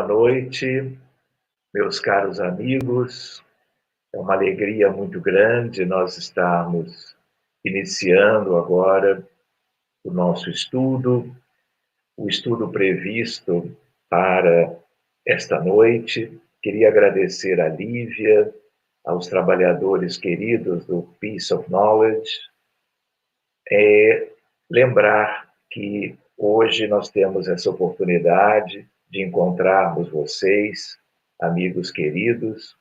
Boa noite, meus caros amigos. É uma alegria muito grande nós estarmos iniciando agora o nosso estudo, o estudo previsto para esta noite. Queria agradecer a Lívia, aos trabalhadores queridos do Peace of Knowledge. Lembrar que hoje nós temos essa oportunidade de encontrarmos vocês, amigos queridos,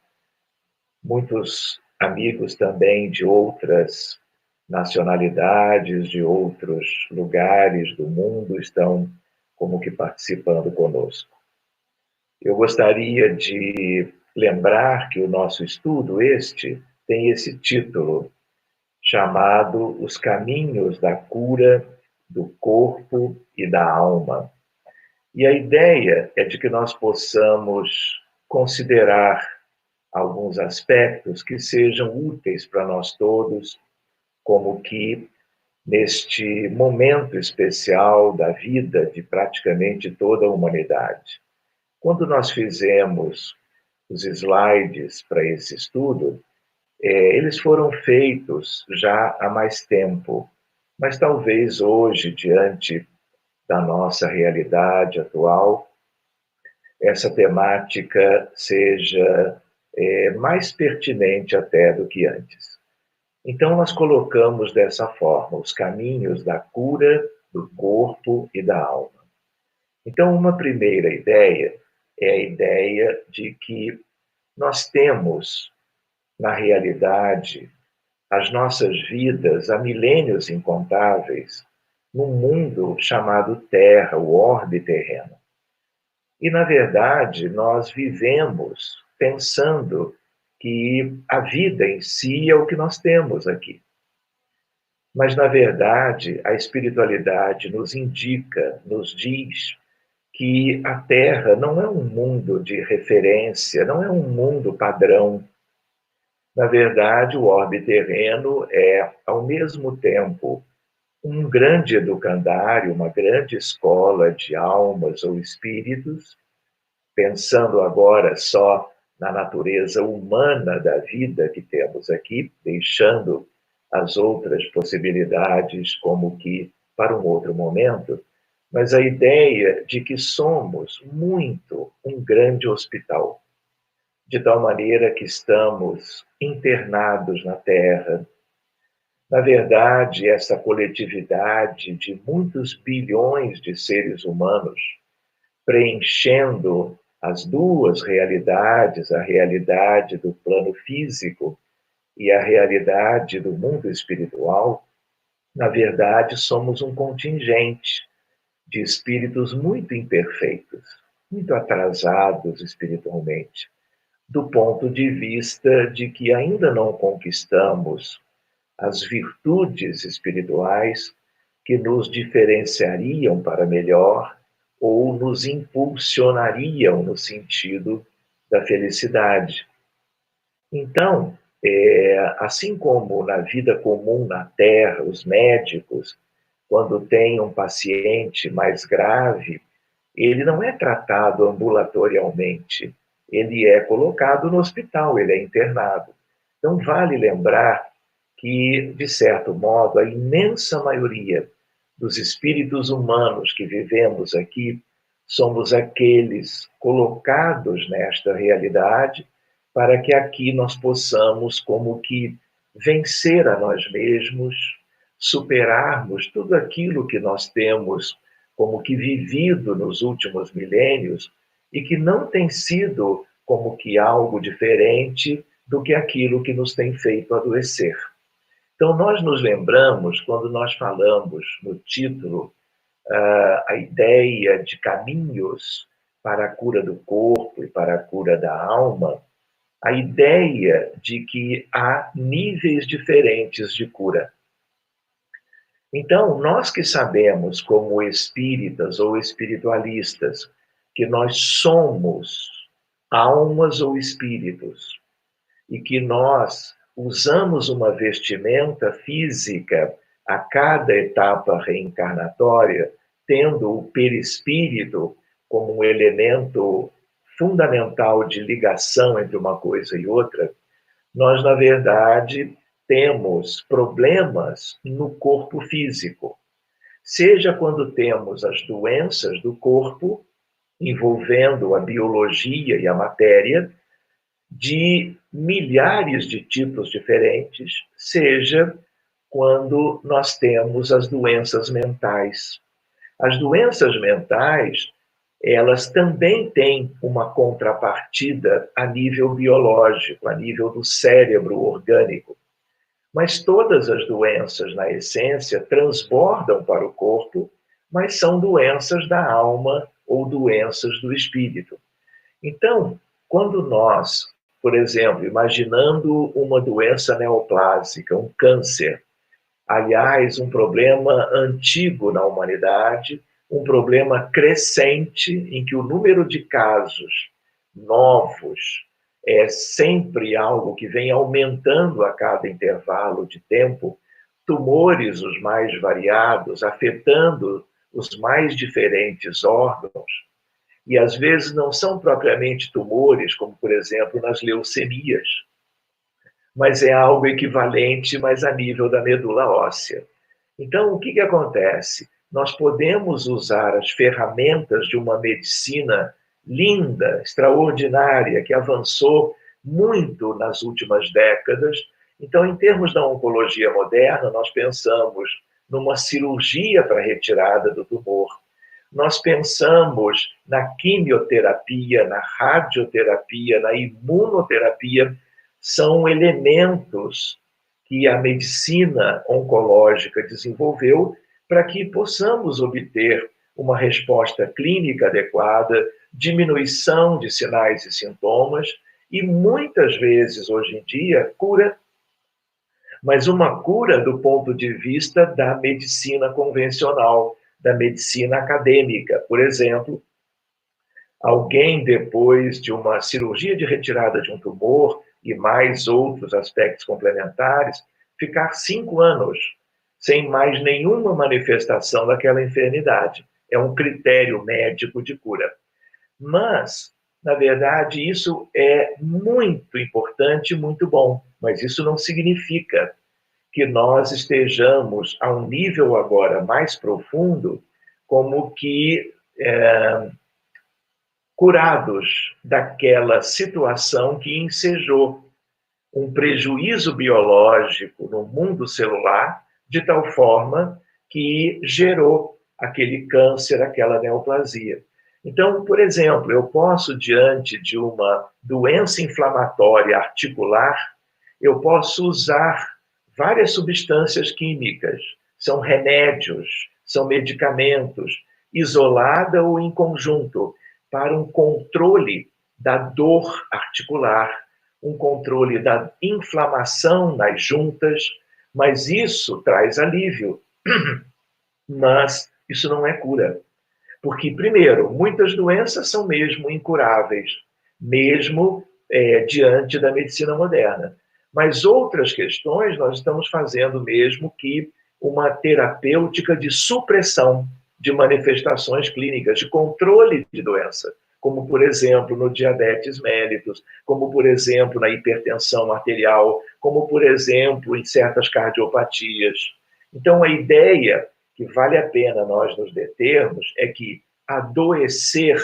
muitos amigos também de outras nacionalidades, de outros lugares do mundo estão como que participando conosco. Eu gostaria de lembrar que o nosso estudo tem esse título chamado Os Caminhos da Cura do Corpo e da Alma. E a ideia é de que nós possamos considerar alguns aspectos que sejam úteis para nós todos, como que neste momento especial da vida de praticamente toda a humanidade. Quando nós fizemos os slides para esse estudo, eles foram feitos já há mais tempo, mas talvez hoje, diante da nossa realidade atual, essa temática seja mais pertinente até do que antes. Então, nós colocamos dessa forma os caminhos da cura do corpo e da alma. Então, uma primeira ideia é a ideia de que nós temos, na realidade, as nossas vidas há milênios incontáveis num mundo chamado Terra, o orbe terreno. E, na verdade, nós vivemos pensando que a vida em si é o que nós temos aqui. Mas, na verdade, a espiritualidade nos indica, nos diz que a Terra não é um mundo de referência, não é um mundo padrão. Na verdade, o orbe terreno é, ao mesmo tempo, um grande educandário, uma grande escola de almas ou espíritos, pensando agora só na natureza humana da vida que temos aqui, deixando as outras possibilidades como que para um outro momento, mas a ideia de que somos muito um grande hospital, de tal maneira que estamos internados na Terra. Na verdade, essa coletividade de muitos bilhões de seres humanos preenchendo as duas realidades, a realidade do plano físico e a realidade do mundo espiritual, na verdade, somos um contingente de espíritos muito imperfeitos, muito atrasados espiritualmente, do ponto de vista de que ainda não conquistamos as virtudes espirituais que nos diferenciariam para melhor ou nos impulsionariam no sentido da felicidade. Então, assim como na vida comum na Terra, os médicos, quando têm um paciente mais grave, ele não é tratado ambulatorialmente, ele é colocado no hospital, ele é internado. Então, vale lembrar que, de certo modo, a imensa maioria dos espíritos humanos que vivemos aqui somos aqueles colocados nesta realidade para que aqui nós possamos como que vencer a nós mesmos, superarmos tudo aquilo que nós temos como que vivido nos últimos milênios e que não tem sido como que algo diferente do que aquilo que nos tem feito adoecer. Então, nós nos lembramos, quando nós falamos no título, a ideia de caminhos para a cura do corpo e para a cura da alma, a ideia de que há níveis diferentes de cura. Então, nós que sabemos, como espíritas ou espiritualistas, que nós somos almas ou espíritos, e que nós usamos uma vestimenta física a cada etapa reencarnatória, tendo o perispírito como um elemento fundamental de ligação entre uma coisa e outra, nós, na verdade, temos problemas no corpo físico. Seja quando temos as doenças do corpo, envolvendo a biologia e a matéria, de milhares de tipos diferentes, seja quando nós temos as doenças mentais. As doenças mentais, elas também têm uma contrapartida a nível biológico, a nível do cérebro orgânico. Mas todas as doenças, na essência, transbordam para o corpo, mas são doenças da alma ou doenças do espírito. Então, quando nós, por exemplo, imaginando uma doença neoplásica, um câncer, aliás, um problema antigo na humanidade, um problema crescente em que o número de casos novos é sempre algo que vem aumentando a cada intervalo de tempo, tumores os mais variados, afetando os mais diferentes órgãos, e às vezes não são propriamente tumores, como por exemplo nas leucemias, mas é algo equivalente, mas a nível da medula óssea. Então, o que acontece? Nós podemos usar as ferramentas de uma medicina linda, extraordinária, que avançou muito nas últimas décadas. Então, em termos da oncologia moderna, nós pensamos numa cirurgia para a retirada do tumor. Nós pensamos na quimioterapia, na radioterapia, na imunoterapia. São elementos que a medicina oncológica desenvolveu para que possamos obter uma resposta clínica adequada, diminuição de sinais e sintomas e, muitas vezes, hoje em dia, cura. Mas uma cura do ponto de vista da medicina convencional, da medicina acadêmica. Por exemplo, alguém, depois de uma cirurgia de retirada de um tumor e mais outros aspectos complementares, ficar 5 anos sem mais nenhuma manifestação daquela enfermidade. É um critério médico de cura. Mas, na verdade, isso é muito importante, muito bom, mas isso não significa que nós estejamos a um nível agora mais profundo, como que curados daquela situação que ensejou um prejuízo biológico no mundo celular, de tal forma que gerou aquele câncer, aquela neoplasia. Então, por exemplo, eu posso, diante de uma doença inflamatória articular, eu posso usar várias substâncias químicas, são remédios, são medicamentos, isolada ou em conjunto, para um controle da dor articular, um controle da inflamação nas juntas, mas isso traz alívio. Mas isso não é cura. Porque, primeiro, muitas doenças são mesmo incuráveis, mesmo diante da medicina moderna. Mas outras questões nós estamos fazendo mesmo que uma terapêutica de supressão de manifestações clínicas, de controle de doença, como, por exemplo, no diabetes mellitus, como, por exemplo, na hipertensão arterial, como, por exemplo, em certas cardiopatias. Então, a ideia que vale a pena nós nos determos é que adoecer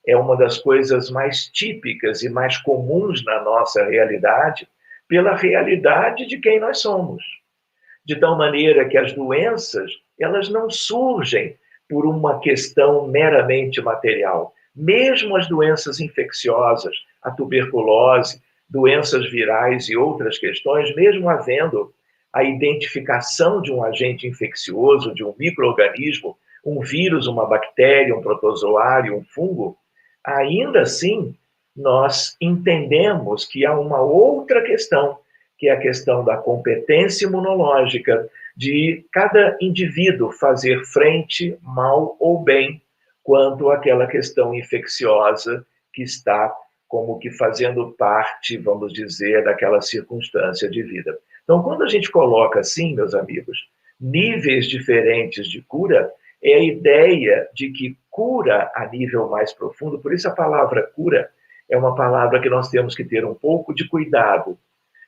é uma das coisas mais típicas e mais comuns na nossa realidade, pela realidade de quem nós somos. De tal maneira que as doenças, elas não surgem por uma questão meramente material. Mesmo as doenças infecciosas, a tuberculose, doenças virais e outras questões, mesmo havendo a identificação de um agente infeccioso, de um micro-organismo, um vírus, uma bactéria, um protozoário, um fungo, ainda assim nós entendemos que há uma outra questão, que é a questão da competência imunológica, de cada indivíduo fazer frente, mal ou bem, quanto àquela questão infecciosa que está como que fazendo parte, vamos dizer, daquela circunstância de vida. Então, quando a gente coloca assim, meus amigos, níveis diferentes de cura, é a ideia de que cura a nível mais profundo, por isso a palavra cura é uma palavra que nós temos que ter um pouco de cuidado,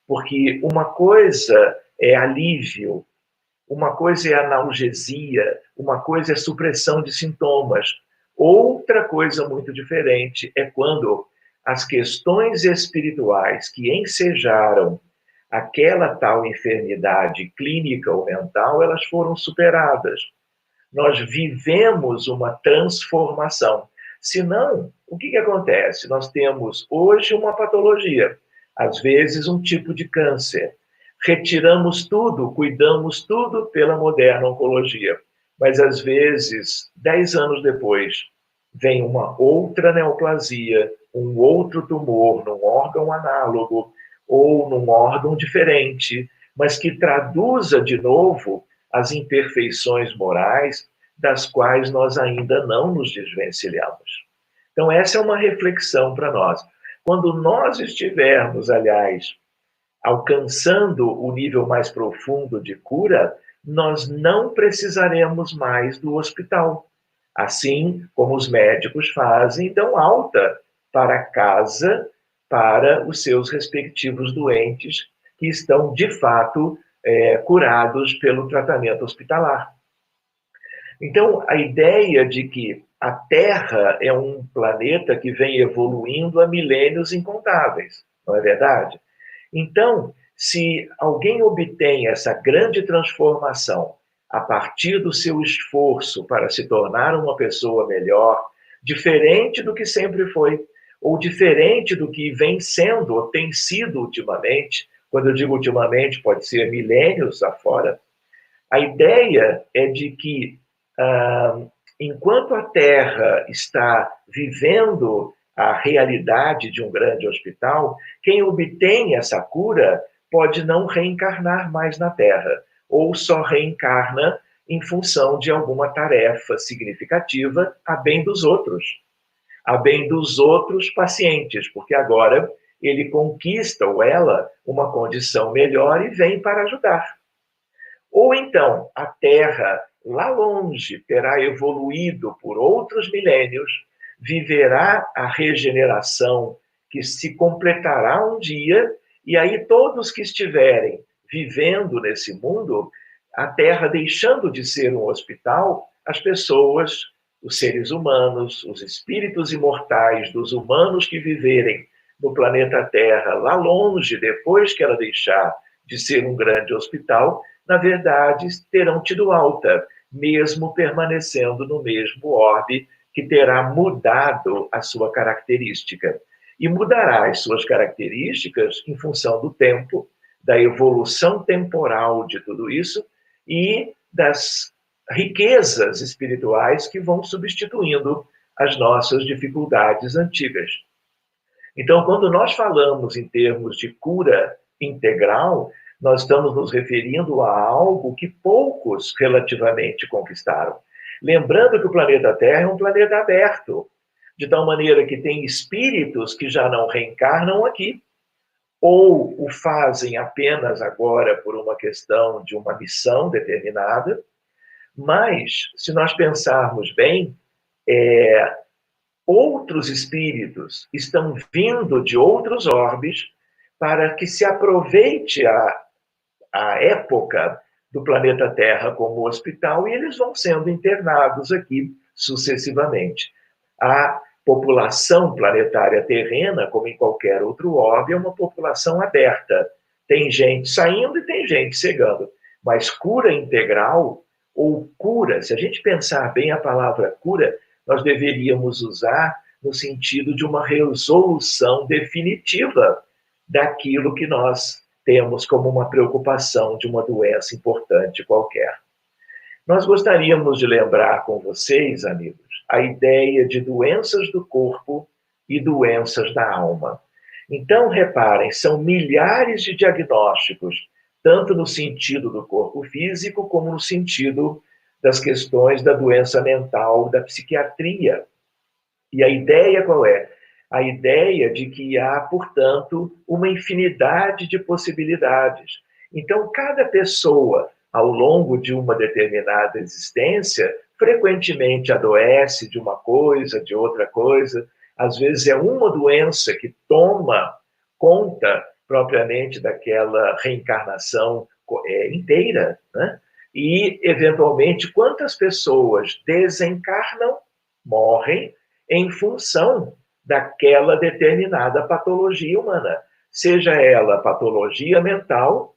porque uma coisa é alívio, uma coisa é analgesia, uma coisa é supressão de sintomas. Outra coisa muito diferente é quando as questões espirituais que ensejaram aquela tal enfermidade clínica ou mental, elas foram superadas. Nós vivemos uma transformação. Senão, o que acontece? Nós temos hoje uma patologia, às vezes um tipo de câncer. Retiramos tudo, cuidamos tudo pela moderna oncologia. Mas, às vezes, 10 anos depois, vem uma outra neoplasia, um outro tumor num órgão análogo ou num órgão diferente, mas que traduza de novo as imperfeições morais das quais nós ainda não nos desvencilhamos. Então, essa é uma reflexão para nós. Quando nós estivermos, aliás, alcançando o nível mais profundo de cura, nós não precisaremos mais do hospital. Assim como os médicos fazem, dão alta para casa para os seus respectivos doentes que estão, de fato, curados pelo tratamento hospitalar. Então, a ideia de que a Terra é um planeta que vem evoluindo há milênios incontáveis, não é verdade? Então, se alguém obtém essa grande transformação a partir do seu esforço para se tornar uma pessoa melhor, diferente do que sempre foi, ou diferente do que vem sendo ou tem sido ultimamente, quando eu digo ultimamente, pode ser milênios afora, a ideia é de que, enquanto a Terra está vivendo a realidade de um grande hospital, quem obtém essa cura pode não reencarnar mais na Terra, ou só reencarna em função de alguma tarefa significativa a bem dos outros, a bem dos outros pacientes, porque agora ele conquista, ou ela, uma condição melhor e vem para ajudar. Ou então, a Terra, lá longe, terá evoluído por outros milênios, viverá a regeneração que se completará um dia, e aí todos que estiverem vivendo nesse mundo, a Terra deixando de ser um hospital, as pessoas, os seres humanos, os espíritos imortais dos humanos que viverem no planeta Terra, lá longe, depois que ela deixar de ser um grande hospital, na verdade, terão tido alta, mesmo permanecendo no mesmo orbe, que terá mudado a sua característica. E mudará as suas características em função do tempo, da evolução temporal de tudo isso e das riquezas espirituais que vão substituindo as nossas dificuldades antigas. Então, quando nós falamos em termos de cura integral, nós estamos nos referindo a algo que poucos relativamente conquistaram. Lembrando que o planeta Terra é um planeta aberto, de tal maneira que tem espíritos que já não reencarnam aqui, ou o fazem apenas agora por uma questão de uma missão determinada, mas, se nós pensarmos bem, outros espíritos estão vindo de outros orbes para que se aproveite a época do planeta Terra como hospital e eles vão sendo internados aqui sucessivamente. A população planetária terrena, como em qualquer outro orbe, é uma população aberta. Tem gente saindo e tem gente chegando. Mas cura integral, ou cura, se a gente pensar bem a palavra cura, nós deveríamos usar no sentido de uma resolução definitiva daquilo que nós temos como uma preocupação de uma doença importante qualquer. Nós gostaríamos de lembrar com vocês, amigos, a ideia de doenças do corpo e doenças da alma. Então, reparem, são milhares de diagnósticos, tanto no sentido do corpo físico, como no sentido das questões da doença mental, da psiquiatria. E a ideia qual é? A ideia de que há, portanto, uma infinidade de possibilidades. Então, cada pessoa, ao longo de uma determinada existência, frequentemente adoece de uma coisa, de outra coisa. Às vezes é uma doença que toma conta propriamente daquela reencarnação inteira, né? E, eventualmente, quantas pessoas desencarnam, morrem, em função daquela determinada patologia humana. Seja ela patologia mental,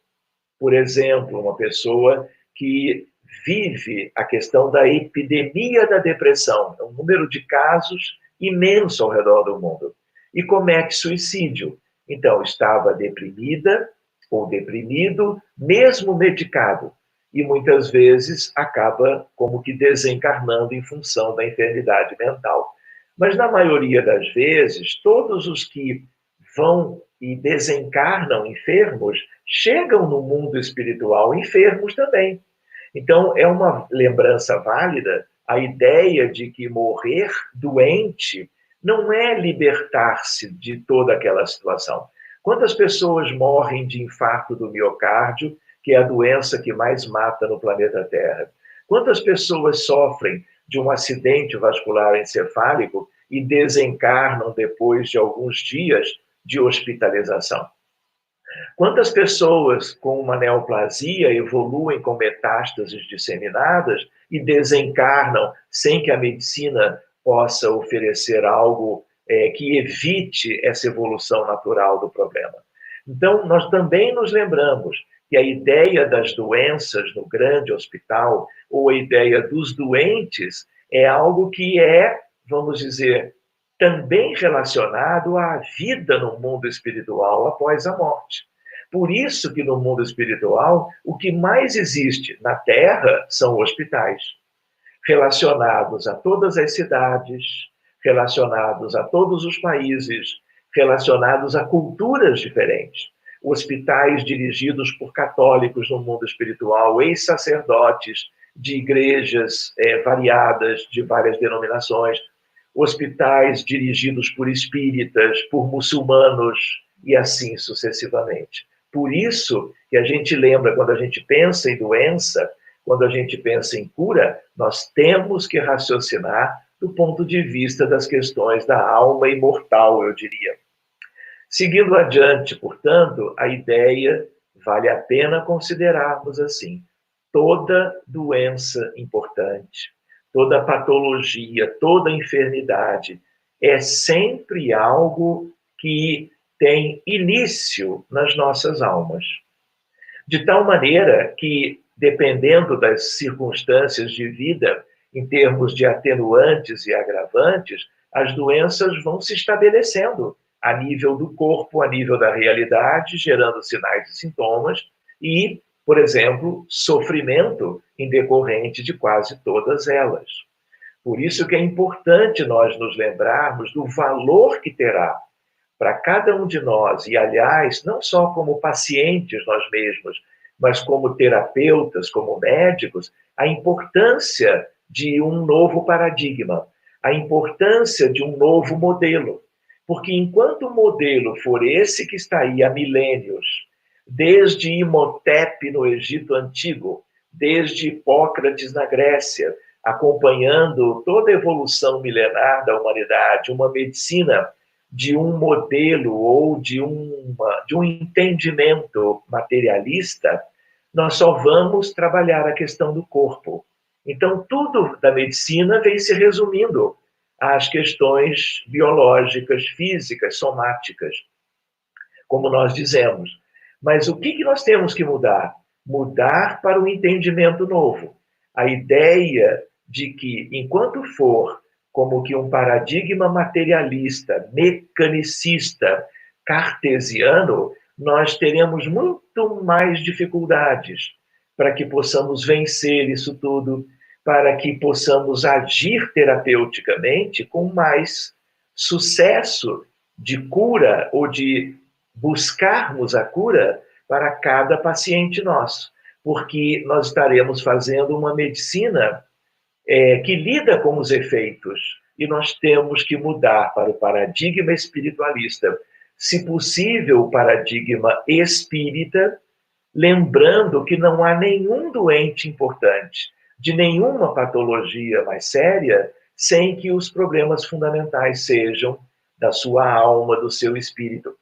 por exemplo, uma pessoa que vive a questão da epidemia da depressão, é um número de casos imenso ao redor do mundo, e comete suicídio. Então, estava deprimida ou deprimido, mesmo medicado, e muitas vezes acaba como que desencarnando em função da enfermidade mental. Mas na maioria das vezes, todos os que vão e desencarnam enfermos chegam no mundo espiritual enfermos também. Então, é uma lembrança válida a ideia de que morrer doente não é libertar-se de toda aquela situação. Quantas pessoas morrem de infarto do miocárdio, que é a doença que mais mata no planeta Terra? Quantas pessoas sofrem de um acidente vascular encefálico e desencarnam depois de alguns dias de hospitalização? Quantas pessoas com uma neoplasia evoluem com metástases disseminadas e desencarnam sem que a medicina possa oferecer algo que evite essa evolução natural do problema? Então, nós também nos lembramos que a ideia das doenças no grande hospital, ou a ideia dos doentes, é algo que é, vamos dizer, também relacionado à vida no mundo espiritual após a morte. Por isso que no mundo espiritual, o que mais existe na Terra são hospitais, relacionados a todas as cidades, relacionados a todos os países, relacionados a culturas diferentes. Hospitais dirigidos por católicos no mundo espiritual, ex-sacerdotes de igrejas variadas, de várias denominações, hospitais dirigidos por espíritas, por muçulmanos e assim sucessivamente. Por isso que a gente lembra, quando a gente pensa em doença, quando a gente pensa em cura, nós temos que raciocinar do ponto de vista das questões da alma imortal, eu diria. Seguindo adiante, portanto, a ideia vale a pena considerarmos assim: toda doença importante, toda patologia, toda enfermidade é sempre algo que tem início nas nossas almas. De tal maneira que, dependendo das circunstâncias de vida, em termos de atenuantes e agravantes, as doenças vão se estabelecendo a nível do corpo, a nível da realidade, gerando sinais e sintomas e, por exemplo, sofrimento em decorrente de quase todas elas. Por isso que é importante nós nos lembrarmos do valor que terá para cada um de nós, e aliás, não só como pacientes nós mesmos, mas como terapeutas, como médicos, a importância de um novo paradigma, a importância de um novo modelo. Porque enquanto o modelo for esse que está aí há milênios, desde Imhotep no Egito Antigo, desde Hipócrates na Grécia, acompanhando toda a evolução milenar da humanidade, uma medicina de um modelo ou de um entendimento materialista, nós só vamos trabalhar a questão do corpo. Então, tudo da medicina vem se resumindo às questões biológicas, físicas, somáticas, como nós dizemos. Mas o que nós temos que mudar? Mudar para o entendimento novo. A ideia de que, enquanto for como que um paradigma materialista, mecanicista, cartesiano, nós teremos muito mais dificuldades para que possamos vencer isso tudo, para que possamos agir terapeuticamente com mais sucesso de cura ou de buscarmos a cura para cada paciente nosso, porque nós estaremos fazendo uma medicina que lida com os efeitos, e nós temos que mudar para o paradigma espiritualista, se possível, o paradigma espírita, lembrando que não há nenhum doente importante, de nenhuma patologia mais séria sem que os problemas fundamentais sejam da sua alma, do seu espírito.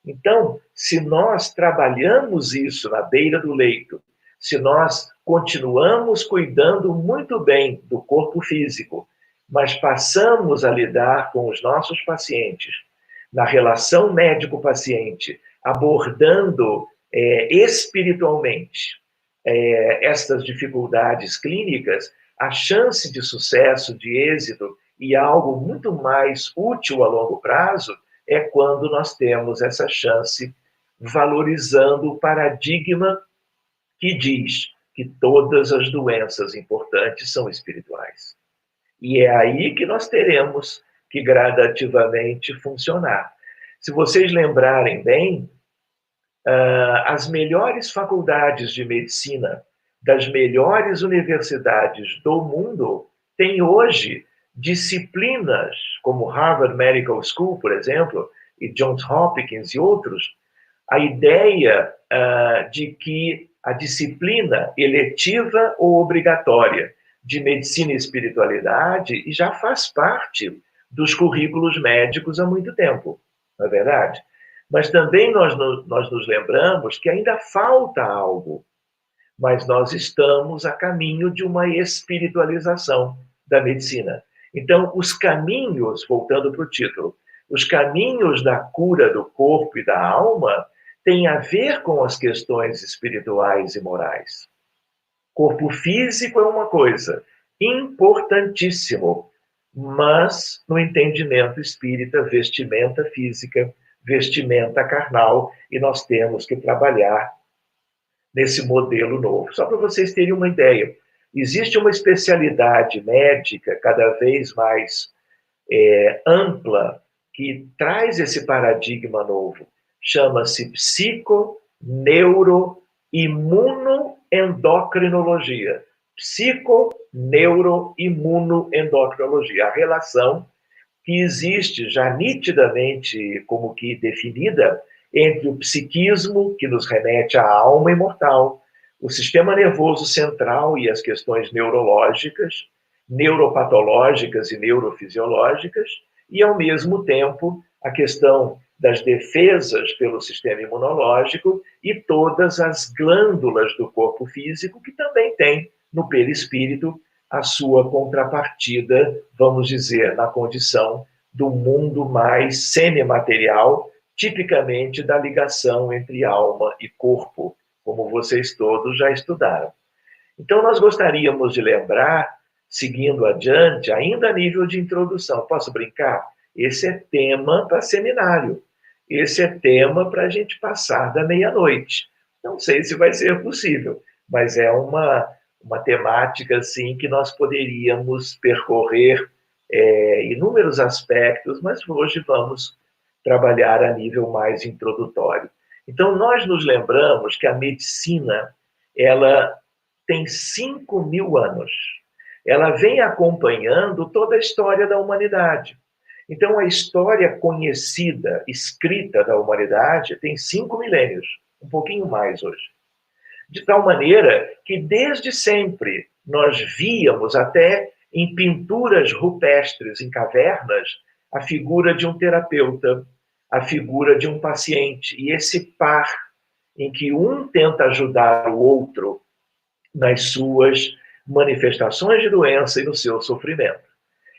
Então, se nós trabalhamos isso na beira do leito, se nós continuamos cuidando muito bem do corpo físico, mas passamos a lidar com os nossos pacientes na relação médico-paciente, abordando espiritualmente estas dificuldades clínicas, a chance de sucesso, de êxito e algo muito mais útil a longo prazo é quando nós temos essa chance valorizando o paradigma que diz que todas as doenças importantes são espirituais. E é aí que nós teremos que gradativamente funcionar. Se vocês lembrarem bem, as melhores faculdades de medicina das melhores universidades do mundo têm hoje disciplinas como Harvard Medical School, por exemplo, e Johns Hopkins e outros, a ideia de que a disciplina eletiva ou obrigatória de medicina e espiritualidade já faz parte dos currículos médicos há muito tempo, não é verdade? Mas também nós nos lembramos que ainda falta algo, mas nós estamos a caminho de uma espiritualização da medicina. Então, os caminhos, voltando para o título, os caminhos da cura do corpo e da alma têm a ver com as questões espirituais e morais. Corpo físico é uma coisa importantíssimo, mas no entendimento espírita, vestimenta física, vestimenta carnal, e nós temos que trabalhar nesse modelo novo. Só para vocês terem uma ideia, existe uma especialidade médica cada vez mais ampla que traz esse paradigma novo. Chama-se psiconeuroimunoendocrinologia. Psiconeuroimunoendocrinologia. A relação que existe já nitidamente como que definida entre o psiquismo, que nos remete à alma imortal, o sistema nervoso central e as questões neurológicas, neuropatológicas e neurofisiológicas, e, ao mesmo tempo, a questão das defesas pelo sistema imunológico e todas as glândulas do corpo físico, que também tem no perispírito a sua contrapartida, vamos dizer, na condição do mundo mais semimaterial, tipicamente da ligação entre alma e corpo, como vocês todos já estudaram. Então, nós gostaríamos de lembrar, seguindo adiante, ainda a nível de introdução. Posso brincar? Esse é tema para seminário. Esse é tema para a gente passar da meia-noite. Não sei se vai ser possível, mas é uma temática assim, que nós poderíamos percorrer inúmeros aspectos, mas hoje vamos trabalhar a nível mais introdutório. Então, nós nos lembramos que a medicina, ela tem 5.000 anos. Ela vem acompanhando toda a história da humanidade. Então, a história conhecida, escrita da humanidade, tem 5 milênios, um pouquinho mais hoje. De tal maneira que, desde sempre, nós víamos, até em pinturas rupestres, em cavernas, a figura de um terapeuta, a figura de um paciente, e esse par em que um tenta ajudar o outro nas suas manifestações de doença e no seu sofrimento.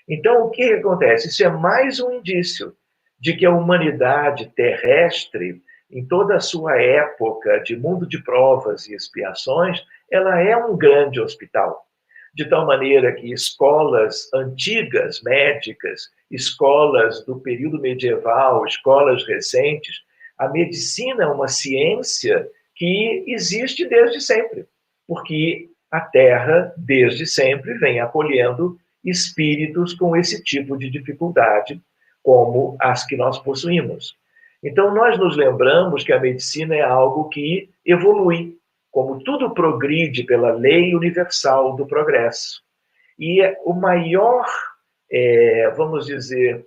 Então, o que acontece? Isso é mais um indício de que a humanidade terrestre, em toda a sua época de mundo de provas e expiações, ela é um grande hospital. De tal maneira que escolas antigas, médicas, escolas do período medieval, escolas recentes, a medicina é uma ciência que existe desde sempre, porque a Terra, desde sempre, vem acolhendo espíritos com esse tipo de dificuldade, como as que nós possuímos. Então, nós nos lembramos que a medicina é algo que evolui, como tudo progride pela lei universal do progresso. E o maior, vamos dizer,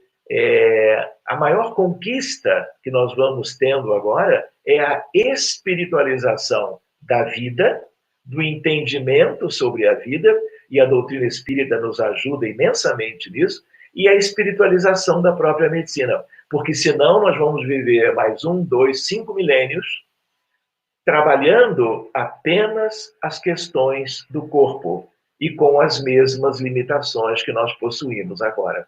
a maior conquista que nós vamos tendo agora é a espiritualização da vida, do entendimento sobre a vida e a doutrina espírita nos ajuda imensamente nisso, e a espiritualização da própria medicina. Porque senão nós vamos viver mais 1, 2, 5 milênios trabalhando apenas as questões do corpo e com as mesmas limitações que nós possuímos agora.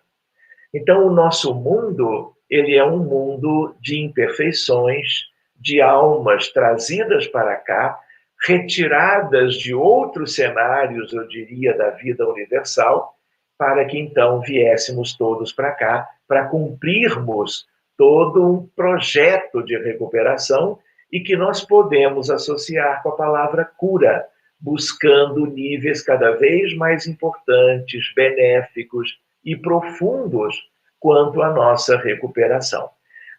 Então, o nosso mundo, ele é um mundo de imperfeições, de almas trazidas para cá, retiradas de outros cenários, eu diria, da vida universal, para que então viéssemos todos para cá, para cumprirmos todo um projeto de recuperação e que nós podemos associar com a palavra cura, buscando níveis cada vez mais importantes, benéficos e profundos quanto à nossa recuperação.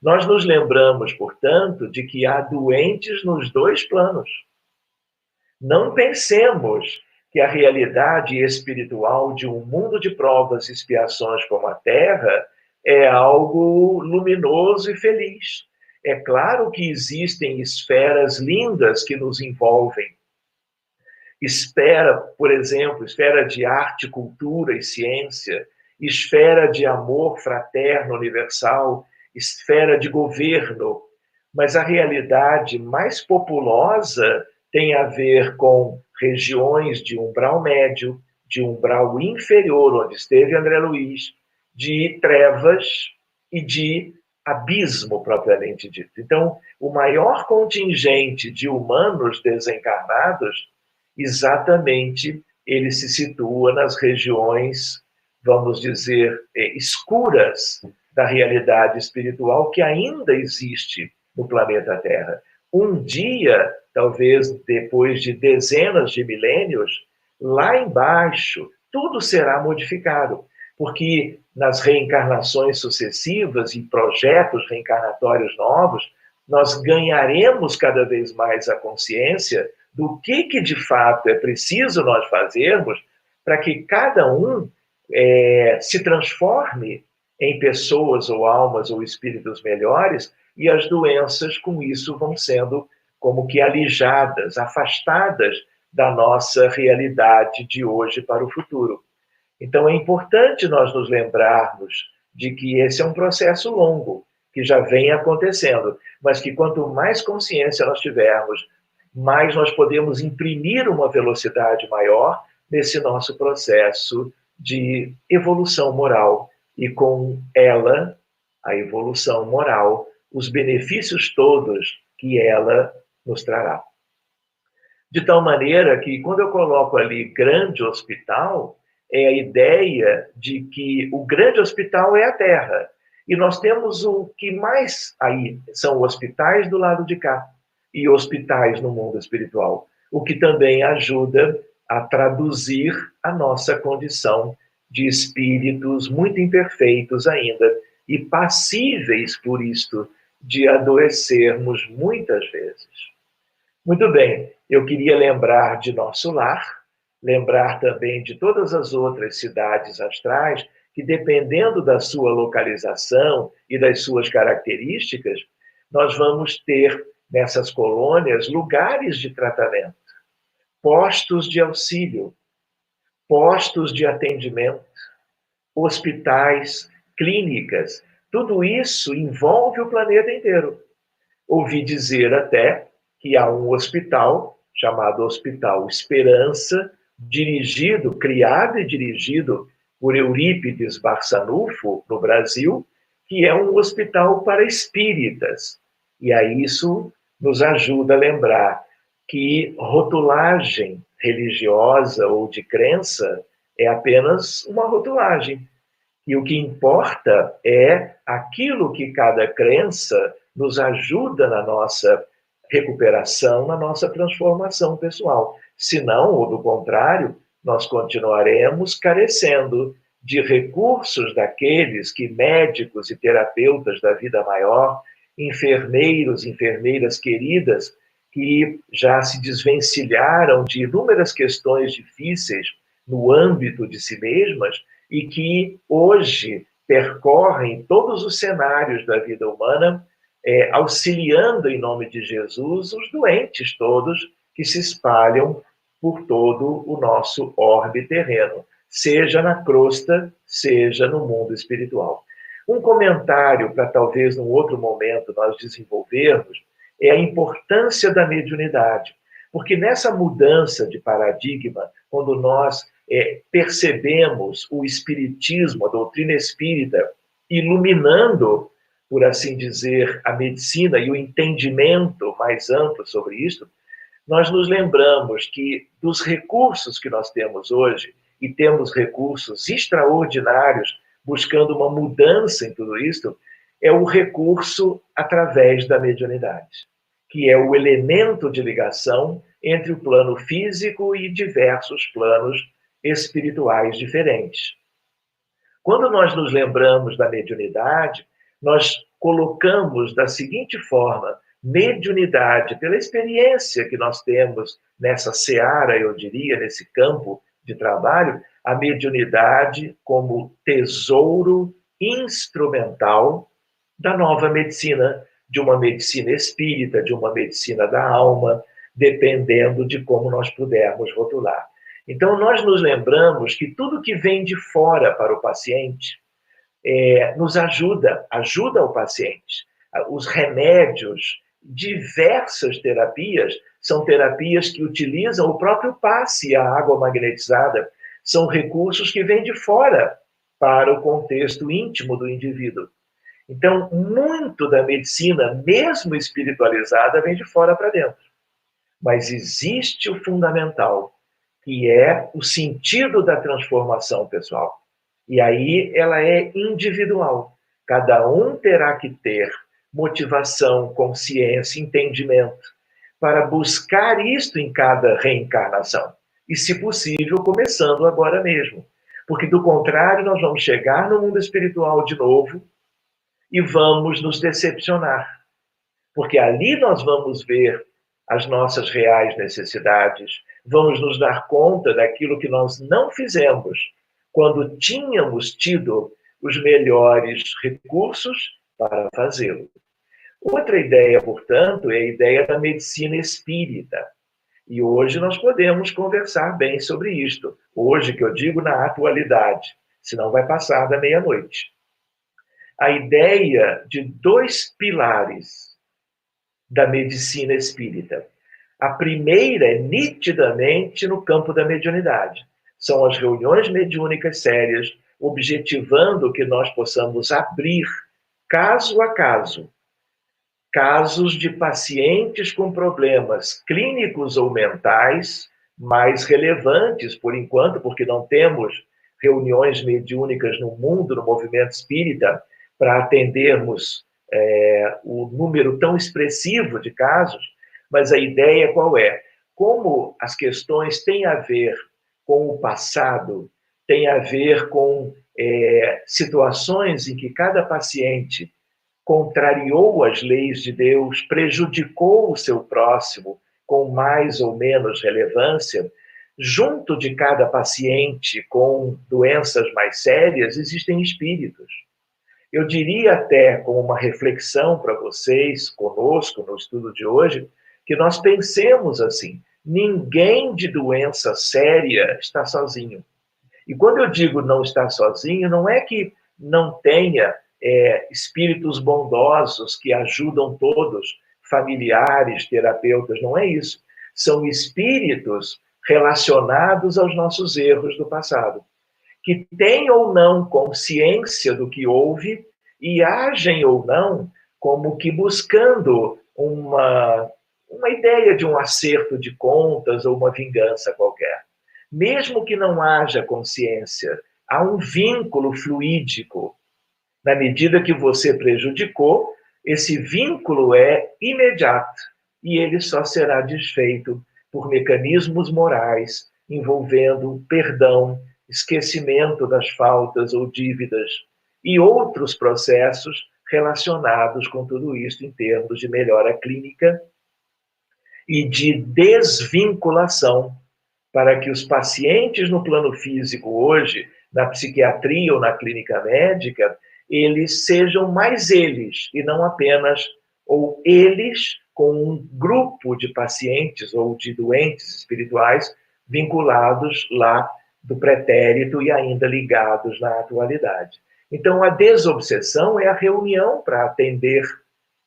Nós nos lembramos, portanto, de que há doentes nos dois planos. Não pensemos que a realidade espiritual de um mundo de provas e expiações como a Terra é algo luminoso e feliz. É claro que existem esferas lindas que nos envolvem. Esfera, por exemplo, esfera de arte, cultura e ciência, esfera de amor fraterno universal, esfera de governo. Mas a realidade mais populosa tem a ver com regiões de umbral médio, de umbral inferior, onde esteve André Luiz, de trevas e de abismo propriamente dito. Então, o maior contingente de humanos desencarnados, exatamente, ele se situa nas regiões, vamos dizer, escuras da realidade espiritual que ainda existe no planeta Terra. Um dia, talvez depois de dezenas de milênios, lá embaixo, tudo será modificado, porque nas reencarnações sucessivas e projetos reencarnatórios novos, nós ganharemos cada vez mais a consciência do que de fato é preciso nós fazermos para que cada um se transforme em pessoas ou almas ou espíritos melhores, e as doenças com isso vão sendo como que alijadas, afastadas da nossa realidade de hoje para o futuro. Então é importante nós nos lembrarmos de que esse é um processo longo, que já vem acontecendo, mas que quanto mais consciência nós tivermos, mais nós podemos imprimir uma velocidade maior nesse nosso processo de evolução moral, e com ela, a evolução moral, os benefícios todos que ela nos trará. De tal maneira que, quando eu coloco ali grande hospital, é a ideia de que o grande hospital é a Terra. E nós temos o que mais aí são hospitais do lado de cá e hospitais no mundo espiritual, o que também ajuda a traduzir a nossa condição de espíritos muito imperfeitos ainda e passíveis, por isto, de adoecermos muitas vezes. Muito bem, eu queria lembrar de nosso lar, lembrar também de todas as outras cidades astrais, que dependendo da sua localização e das suas características, nós vamos ter nessas colônias lugares de tratamento, postos de auxílio, postos de atendimento, hospitais, clínicas. Tudo isso envolve o planeta inteiro. Ouvi dizer até que há um hospital chamado Hospital Esperança, criado e dirigido por Eurípides Barçanufo, no Brasil, que é um hospital para espíritas. E aí isso nos ajuda a lembrar que rotulagem religiosa ou de crença é apenas uma rotulagem. E o que importa é aquilo que cada crença nos ajuda na nossa recuperação, na nossa transformação pessoal. Se não, ou do contrário, nós continuaremos carecendo de recursos daqueles que médicos e terapeutas da vida maior, enfermeiros, enfermeiras queridas, que já se desvencilharam de inúmeras questões difíceis no âmbito de si mesmas e que hoje percorrem todos os cenários da vida humana, auxiliando em nome de Jesus os doentes todos que se espalham por todo o nosso orbe terreno, seja na crosta, seja no mundo espiritual. Um comentário para talvez num outro momento nós desenvolvermos é a importância da mediunidade, porque nessa mudança de paradigma, quando nós percebemos o espiritismo, a doutrina espírita, iluminando, por assim dizer, a medicina e o entendimento mais amplo sobre isso, nós nos lembramos que dos recursos que nós temos hoje, e temos recursos extraordinários buscando uma mudança em tudo isso, é o recurso através da mediunidade, que é o elemento de ligação entre o plano físico e diversos planos espirituais diferentes. Quando nós nos lembramos da mediunidade, nós colocamos da seguinte forma: mediunidade, pela experiência que nós temos nessa seara, eu diria, nesse campo de trabalho, a mediunidade como tesouro instrumental da nova medicina, de uma medicina espírita, de uma medicina da alma, dependendo de como nós pudermos rotular. Então, nós nos lembramos que tudo que vem de fora para o paciente nos ajuda o paciente. Os remédios, diversas terapias, são terapias que utilizam o próprio passe e a água magnetizada. São recursos que vêm de fora para o contexto íntimo do indivíduo. Então, muito da medicina, mesmo espiritualizada, vem de fora para dentro. Mas existe o fundamental, que é o sentido da transformação pessoal. E aí ela é individual. Cada um terá que ter motivação, consciência, entendimento para buscar isto em cada reencarnação. E, se possível, começando agora mesmo. Porque, do contrário, nós vamos chegar no mundo espiritual de novo e vamos nos decepcionar. Porque ali nós vamos ver as nossas reais necessidades, vamos nos dar conta daquilo que nós não fizemos quando tínhamos tido os melhores recursos para fazê-lo. Outra ideia, portanto, é a ideia da medicina espírita. E hoje nós podemos conversar bem sobre isto. Hoje, que eu digo, na atualidade, senão vai passar da meia-noite. A ideia de dois pilares da medicina espírita. A primeira é nitidamente no campo da mediunidade. São as reuniões mediúnicas sérias, objetivando que nós possamos abrir, caso a caso, casos de pacientes com problemas clínicos ou mentais mais relevantes, por enquanto, porque não temos reuniões mediúnicas no mundo, no movimento espírita, para atendermos o número tão expressivo de casos, mas a ideia qual é? Como as questões têm a ver com o passado, têm a ver com situações em que cada paciente contrariou as leis de Deus, prejudicou o seu próximo com mais ou menos relevância, junto de cada paciente com doenças mais sérias, existem espíritos. Eu diria até, como uma reflexão para vocês, conosco, no estudo de hoje, que nós pensemos assim: ninguém de doença séria está sozinho. E quando eu digo não está sozinho, não é que não tenha espíritos bondosos que ajudam todos, familiares, terapeutas, não é isso. São espíritos relacionados aos nossos erros do passado, que têm ou não consciência do que houve e agem ou não como que buscando uma ideia de um acerto de contas ou uma vingança qualquer. Mesmo que não haja consciência, há um vínculo fluídico. Na medida que você prejudicou, esse vínculo é imediato e ele só será desfeito por mecanismos morais envolvendo perdão, esquecimento das faltas ou dívidas e outros processos relacionados com tudo isso em termos de melhora clínica e de desvinculação, para que os pacientes no plano físico hoje, na psiquiatria ou na clínica médica, eles sejam mais eles e não apenas ou eles com um grupo de pacientes ou de doentes espirituais vinculados lá do pretérito e ainda ligados na atualidade. Então, a desobsessão é a reunião para atender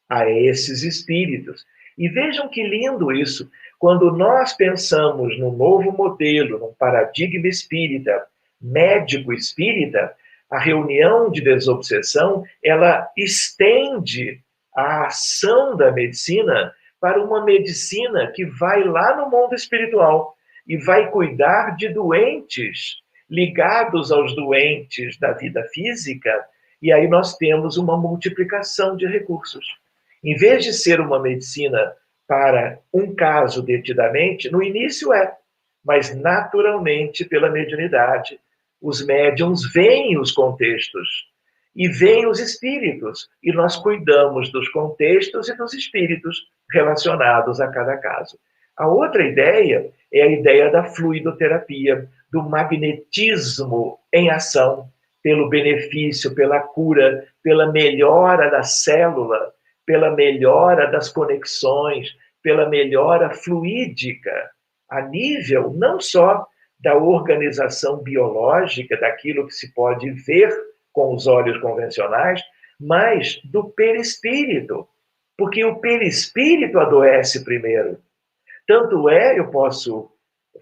a esses espíritos. E vejam que lindo isso. Quando nós pensamos num novo modelo, num paradigma espírita, médico espírita, a reunião de desobsessão, ela estende a ação da medicina para uma medicina que vai lá no mundo espiritual e vai cuidar de doentes ligados aos doentes da vida física, e aí nós temos uma multiplicação de recursos. Em vez de ser uma medicina para um caso detidamente, no início mas naturalmente pela mediunidade. Os médiums veem os contextos e veem os espíritos, e nós cuidamos dos contextos e dos espíritos relacionados a cada caso. A outra ideia é a ideia da fluidoterapia, do magnetismo em ação, pelo benefício, pela cura, pela melhora da célula, pela melhora das conexões, pela melhora fluídica, a nível não só da organização biológica, daquilo que se pode ver com os olhos convencionais, mas do perispírito, porque o perispírito adoece primeiro. Tanto eu posso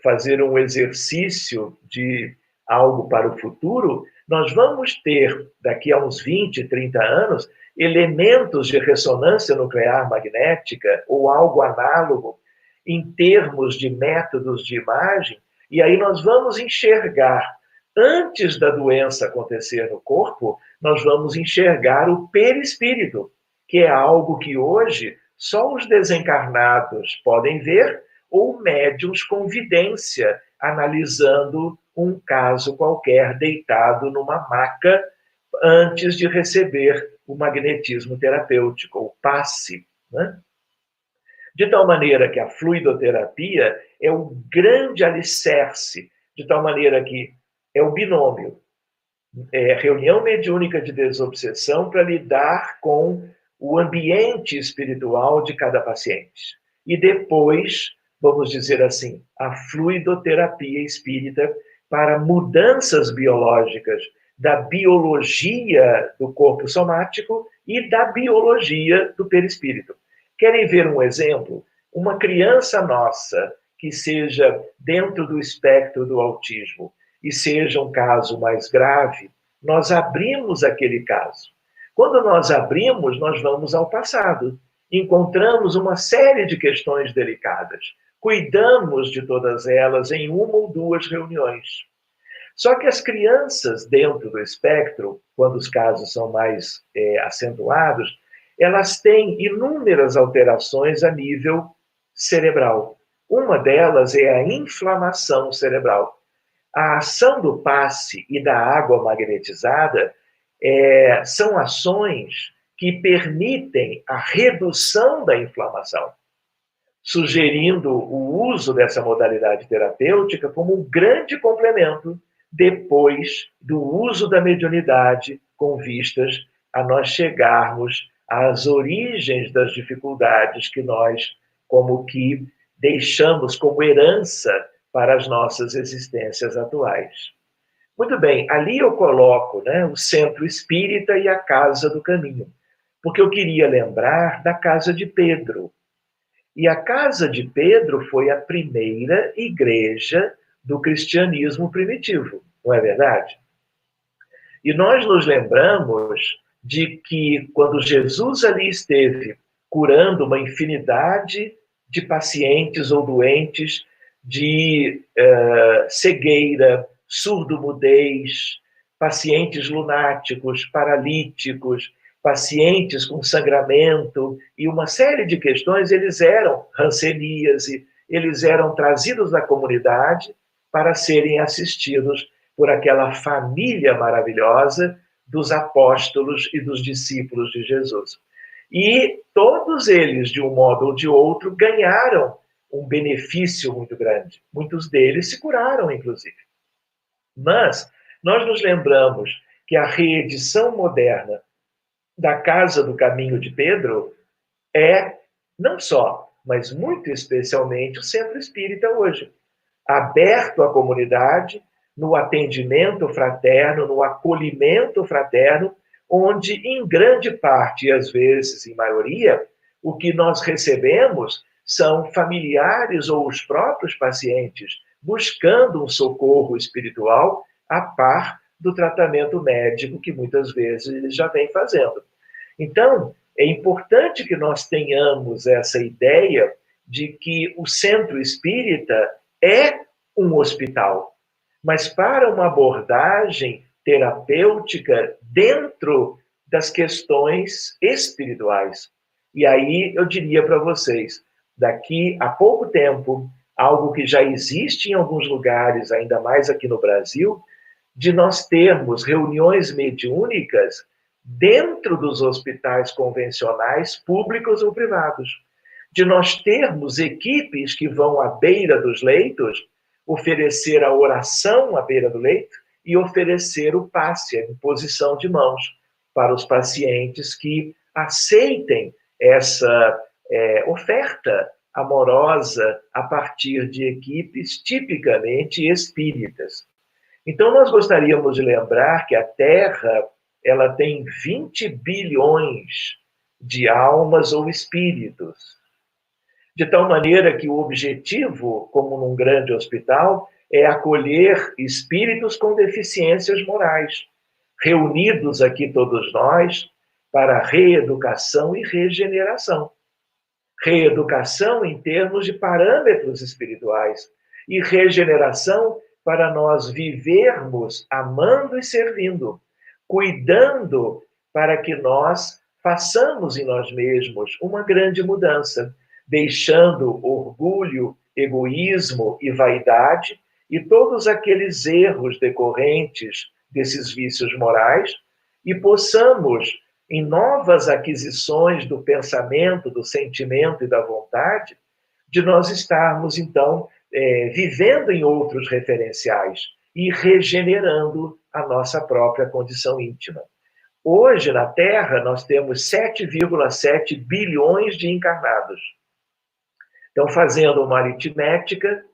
fazer um exercício de algo para o futuro, nós vamos ter, daqui a uns 20, 30 anos, elementos de ressonância nuclear magnética ou algo análogo em termos de métodos de imagem, e aí nós vamos enxergar, antes da doença acontecer no corpo, nós vamos enxergar o perispírito, que é algo que hoje só os desencarnados podem ver, ou médiums com vidência, analisando um caso qualquer deitado numa maca antes de receber o magnetismo terapêutico, o passe, né? De tal maneira que a fluidoterapia é o grande alicerce, de tal maneira que é o binômio, é reunião mediúnica de desobsessão para lidar com o ambiente espiritual de cada paciente. E depois, vamos dizer assim, a fluidoterapia espírita para mudanças biológicas da biologia do corpo somático e da biologia do perispírito. Querem ver um exemplo? Uma criança nossa que seja dentro do espectro do autismo e seja um caso mais grave, nós abrimos aquele caso. Quando nós abrimos, nós vamos ao passado. Encontramos uma série de questões delicadas. Cuidamos de todas elas em uma ou duas reuniões. Só que as crianças dentro do espectro, quando os casos são mais acentuados, elas têm inúmeras alterações a nível cerebral. Uma delas é a inflamação cerebral. A ação do passe e da água magnetizada são ações que permitem a redução da inflamação, sugerindo o uso dessa modalidade terapêutica como um grande complemento depois do uso da mediunidade com vistas a nós chegarmos às origens das dificuldades que nós, como que, deixamos como herança para as nossas existências atuais. Muito bem, ali eu coloco, né, o Centro Espírita e a Casa do Caminho, porque eu queria lembrar da Casa de Pedro. E a Casa de Pedro foi a primeira igreja do cristianismo primitivo, não é verdade? E nós nos lembramos de que quando Jesus ali esteve curando uma infinidade de pacientes ou doentes de cegueira, surdo-mudez, pacientes lunáticos, paralíticos, pacientes com sangramento e uma série de questões, eles eram hanseníase, eles eram trazidos da comunidade para serem assistidos por aquela família maravilhosa dos apóstolos e dos discípulos de Jesus. E todos eles, de um modo ou de outro, ganharam um benefício muito grande. Muitos deles se curaram, inclusive. Mas nós nos lembramos que a reedição moderna da Casa do Caminho de Pedro é, não só, mas muito especialmente o Centro Espírita hoje. aberto à comunidade, no atendimento fraterno, no acolhimento fraterno, onde, em grande parte, e às vezes em maioria, o que nós recebemos são familiares ou os próprios pacientes buscando um socorro espiritual a par do tratamento médico que muitas vezes eles já vêm fazendo. Então, é importante que nós tenhamos essa ideia de que o centro espírita é um hospital, mas para uma abordagem terapêutica dentro das questões espirituais. E aí eu diria para vocês, daqui a pouco tempo, algo que já existe em alguns lugares, ainda mais aqui no Brasil, de nós termos reuniões mediúnicas dentro dos hospitais convencionais, públicos ou privados. De nós termos equipes que vão à beira dos leitos, oferecer a oração à beira do leito e oferecer o passe, a imposição de mãos, para os pacientes que aceitem essa oferta amorosa a partir de equipes tipicamente espíritas. Então, nós gostaríamos de lembrar que a Terra ela tem 20 bilhões de almas ou espíritos, de tal maneira que o objetivo, como num grande hospital, é acolher espíritos com deficiências morais, reunidos aqui todos nós para reeducação e regeneração. Reeducação em termos de parâmetros espirituais e regeneração para nós vivermos amando e servindo, cuidando para que nós façamos em nós mesmos uma grande mudança, deixando orgulho, egoísmo e vaidade e todos aqueles erros decorrentes desses vícios morais e possamos, em novas aquisições do pensamento, do sentimento e da vontade, de nós estarmos, então, vivendo em outros referenciais e regenerando a nossa própria condição íntima. Hoje, na Terra, nós temos 7,7 bilhões de encarnados. Então, fazendo uma aritmética,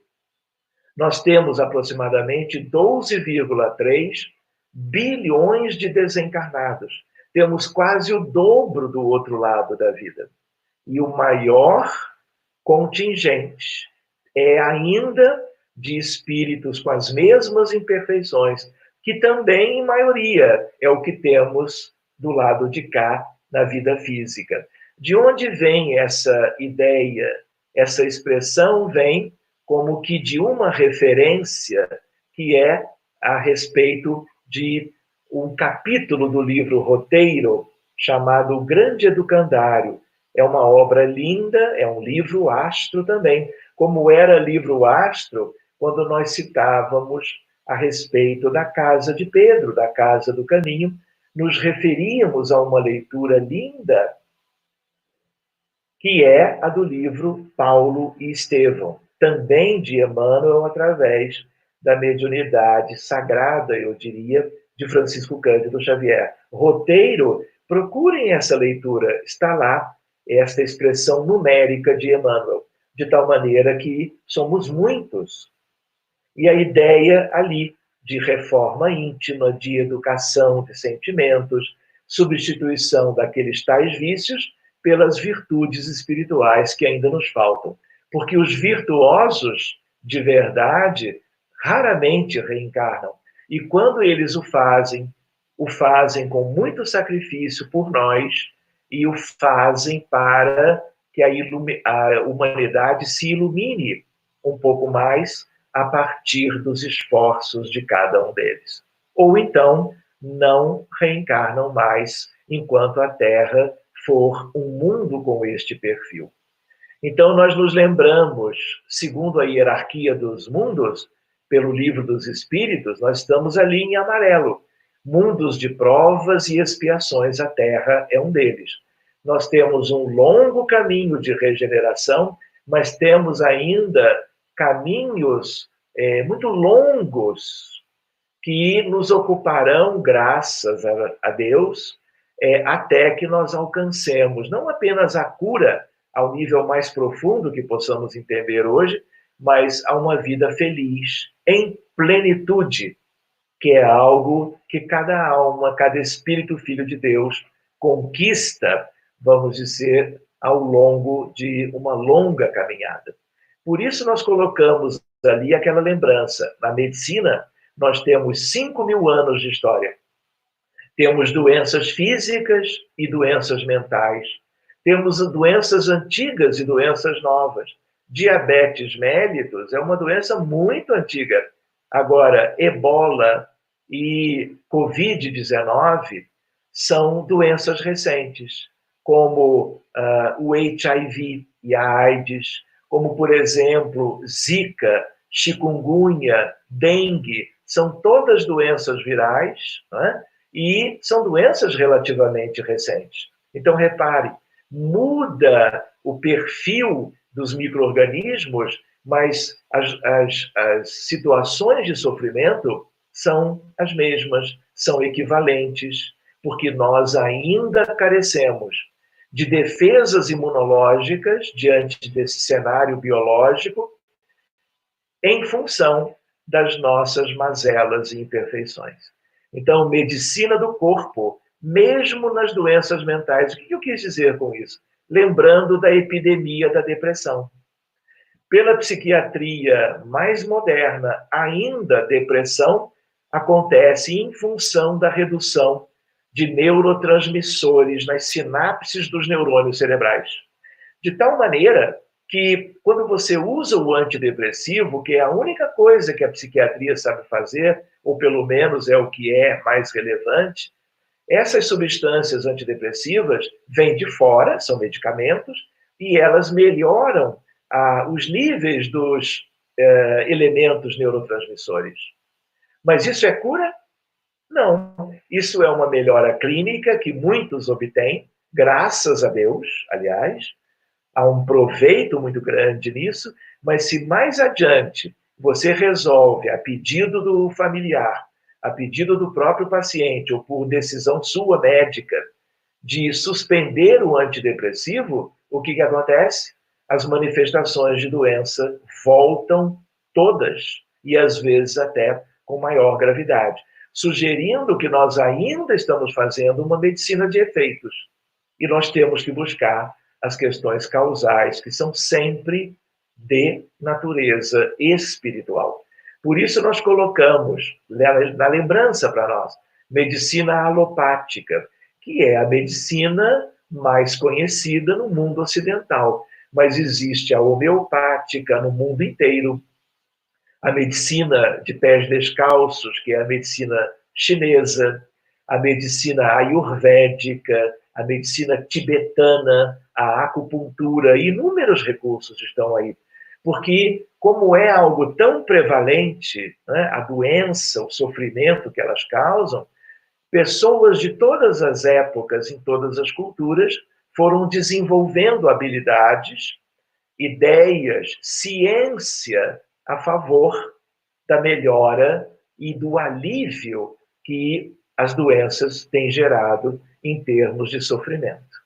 nós temos aproximadamente 12,3 bilhões de desencarnados. Temos quase o dobro do outro lado da vida. E o maior contingente é ainda de espíritos com as mesmas imperfeições, que também, em maioria, é o que temos do lado de cá, na vida física. De onde vem essa ideia? Essa expressão vem como que de uma referência que é a respeito de um capítulo do livro Roteiro, chamado O Grande Educandário. É uma obra linda, é um livro astro também, como era livro astro quando nós citávamos a respeito da casa de Pedro, da casa do caminho, nos referíamos a uma leitura linda, que é a do livro Paulo e Estevão, também de Emmanuel, através da mediunidade sagrada, eu diria, de Francisco Cândido Xavier. Roteiro, procurem essa leitura, está lá esta expressão numérica de Emmanuel, de tal maneira que somos muitos. E a ideia ali de reforma íntima, de educação de sentimentos, substituição daqueles tais vícios pelas virtudes espirituais que ainda nos faltam. Porque os virtuosos de verdade raramente reencarnam. E quando eles o fazem com muito sacrifício por nós e o fazem para que a humanidade se ilumine um pouco mais a partir dos esforços de cada um deles. Ou então, não reencarnam mais enquanto a Terra for um mundo com este perfil. Então, nós nos lembramos, segundo a hierarquia dos mundos, pelo Livro dos Espíritos, nós estamos ali em amarelo. Mundos de provas e expiações, a Terra é um deles. Nós temos um longo caminho de regeneração, mas temos ainda caminhos muito longos que nos ocuparão, graças a Deus, até que nós alcancemos não apenas a cura ao nível mais profundo que possamos entender hoje, mas a uma vida feliz, em plenitude, que é algo que cada alma, cada espírito filho de Deus conquista, vamos dizer, ao longo de uma longa caminhada. Por isso nós colocamos ali aquela lembrança. Na medicina, nós temos 5.000 anos de história. Temos doenças físicas e doenças mentais. Temos doenças antigas e doenças novas. Diabetes mellitus é uma doença muito antiga. Agora, ebola e Covid-19 são doenças recentes, como o HIV e a AIDS, como, por exemplo, Zika, chikungunya, dengue, são todas doenças virais, né? E são doenças relativamente recentes. Então, repare, muda o perfil dos micro-organismos, mas as situações de sofrimento são as mesmas, são equivalentes, porque nós ainda carecemos de defesas imunológicas diante desse cenário biológico em função das nossas mazelas e imperfeições. Então, medicina do corpo, mesmo nas doenças mentais. O que eu quis dizer com isso? Lembrando da epidemia da depressão. Pela psiquiatria mais moderna, ainda a depressão acontece em função da redução de neurotransmissores nas sinapses dos neurônios cerebrais. De tal maneira que, quando você usa o antidepressivo, que é a única coisa que a psiquiatria sabe fazer, ou pelo menos é o que é mais relevante, essas substâncias antidepressivas vêm de fora, são medicamentos, e elas melhoram os níveis dos elementos neurotransmissores. Mas isso é cura? Não. Isso é uma melhora clínica que muitos obtêm, graças a Deus, aliás, há um proveito muito grande nisso, mas se mais adiante você resolve, a pedido do familiar, a pedido do próprio paciente, ou por decisão sua médica, de suspender o antidepressivo, o que acontece? As manifestações de doença voltam todas, e às vezes até com maior gravidade, sugerindo que nós ainda estamos fazendo uma medicina de efeitos. E nós temos que buscar as questões causais, que são sempre de natureza espiritual. Por isso nós colocamos na lembrança para nós, medicina alopática, que é a medicina mais conhecida no mundo ocidental. Mas existe a homeopática no mundo inteiro, a medicina de pés descalços, que é a medicina chinesa, a medicina ayurvédica, a medicina tibetana, a acupuntura, inúmeros recursos estão aí. Porque, como é algo tão prevalente, né, a doença, o sofrimento que elas causam, pessoas de todas as épocas, em todas as culturas, foram desenvolvendo habilidades, ideias, ciência a favor da melhora e do alívio que as doenças têm gerado em termos de sofrimento.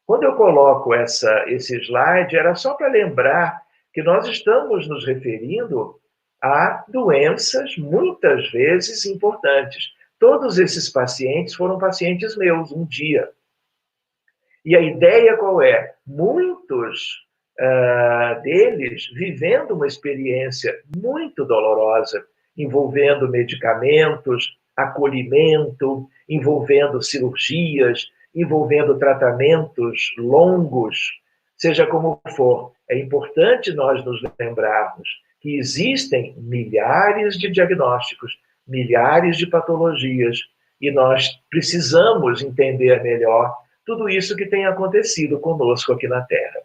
Quando eu coloco esse slide, era só para lembrar que nós estamos nos referindo a doenças muitas vezes importantes. Todos esses pacientes foram pacientes meus um dia. E a ideia qual é? Muitos deles vivendo uma experiência muito dolorosa, envolvendo medicamentos, acolhimento, envolvendo cirurgias, envolvendo tratamentos longos, seja como for. É importante nós nos lembrarmos que existem milhares de diagnósticos, milhares de patologias, e nós precisamos entender melhor tudo isso que tem acontecido conosco aqui na Terra.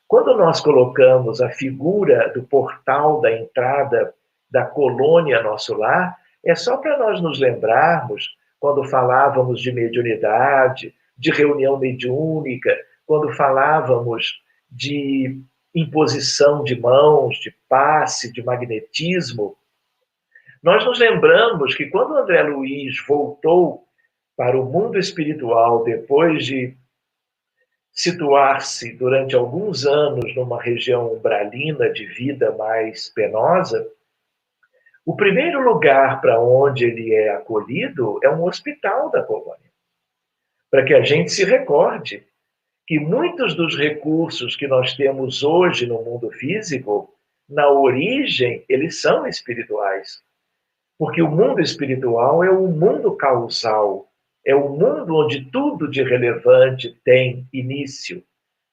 Quando nós colocamos a figura do portal da entrada da colônia nosso lar, é só para nós nos lembrarmos, quando falávamos de mediunidade, de reunião mediúnica, quando falávamos de imposição de mãos, de passe, de magnetismo, nós nos lembramos que quando André Luiz voltou para o mundo espiritual depois de situar-se durante alguns anos numa região umbralina de vida mais penosa, o primeiro lugar para onde ele é acolhido é um hospital da colônia, para que a gente se recorde que muitos dos recursos que nós temos hoje no mundo físico, na origem, eles são espirituais. Porque o mundo espiritual é o mundo causal, é o mundo onde tudo de relevante tem início.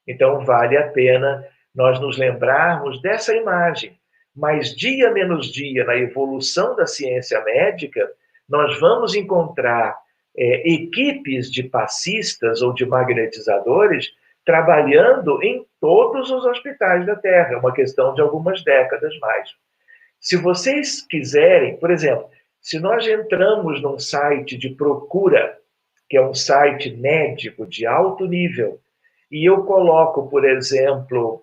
Então, vale a pena nós nos lembrarmos dessa imagem. Mas, dia menos dia, na evolução da ciência médica, nós vamos encontrar equipes de passistas ou de magnetizadores trabalhando em todos os hospitais da Terra. É uma questão de algumas décadas mais. Se vocês quiserem, por exemplo, se nós entramos num site de procura, que é um site médico de alto nível, e eu coloco, por exemplo,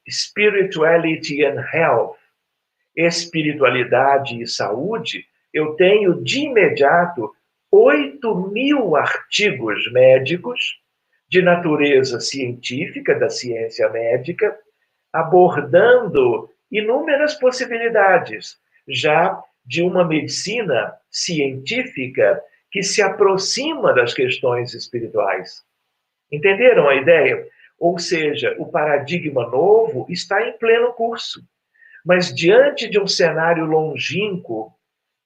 Spirituality and Health, espiritualidade e saúde, eu tenho de imediato 8.000 artigos médicos de natureza científica, da ciência médica, abordando inúmeras possibilidades, já de uma medicina científica que se aproxima das questões espirituais. Entenderam a ideia? Ou seja, o paradigma novo está em pleno curso. Mas diante de um cenário longínquo,